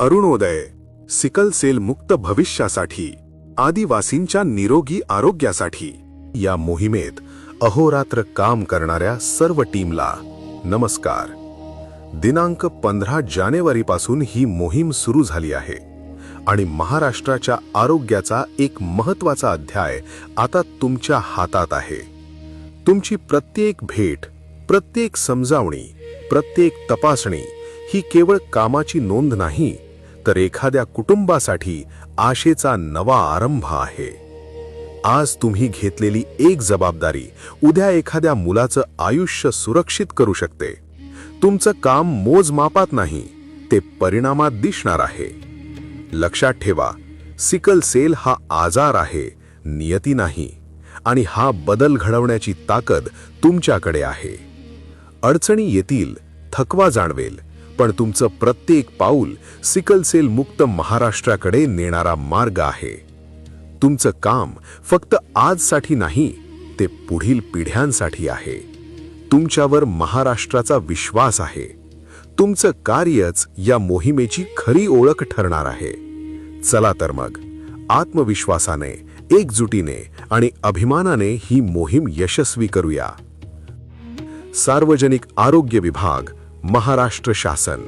Arunoday, sickle sale मुक्त भविष्यासाठी, आदिवासींच्या निरोगी आरोग्यासाठी या मोहिमेत अहोरात्र काम करणाऱ्या सर्व टीमला नमस्कार. दिनांक 15 जानेवारीपासून ही मोहीम सुरू झाली आहे आणि महाराष्ट्राच्या आरोग्याचा एक महत्त्वाचा अध्याय आता तुमच्या हातात आहे. तुमची प्रत्येक भेट, प्रत्येक समजावणी, प्रत्येक तपासणी ही केवळ कामाची नोंद नाही, तर एखाद्या कुटुंबासाठी आशेचा नवा आरंभ आहे. आज तुम्ही घेतलेली एक जबाबदारी उद्या एखाद्या मुलाचं आयुष्य सुरक्षित करू शकते. तुमचं काम मोजमापात नाही, ते परिणामात दिसणार आहे. लक्षात ठेवा, सिकल सेल हा आजार आहे, नियती नाही, आणि हा बदल घडवण्याची ताकद तुमच्याकडे आहे. अडचणी येतील, थकवा जाणवेल, पण तुमचं प्रत्येक पाऊल सिकल सेल मुक्त महाराष्ट्राकडे नेणारा मार्ग आहे. तुमचं काम फक्त आजसाठी नाही, ते पुढील पिढ्यांसाठी आहे. तुमच्यावर महाराष्ट्राचा विश्वास आहे. तुमचं कार्यच या मोहिमेची खरी ओळख ठरणार आहे. चला तर मग, आत्मविश्वासाने, एकजुटीने आणि अभिमानाने ही मोहीम यशस्वी करूया. सार्वजनिक आरोग्य विभाग, महाराष्ट्र शासन.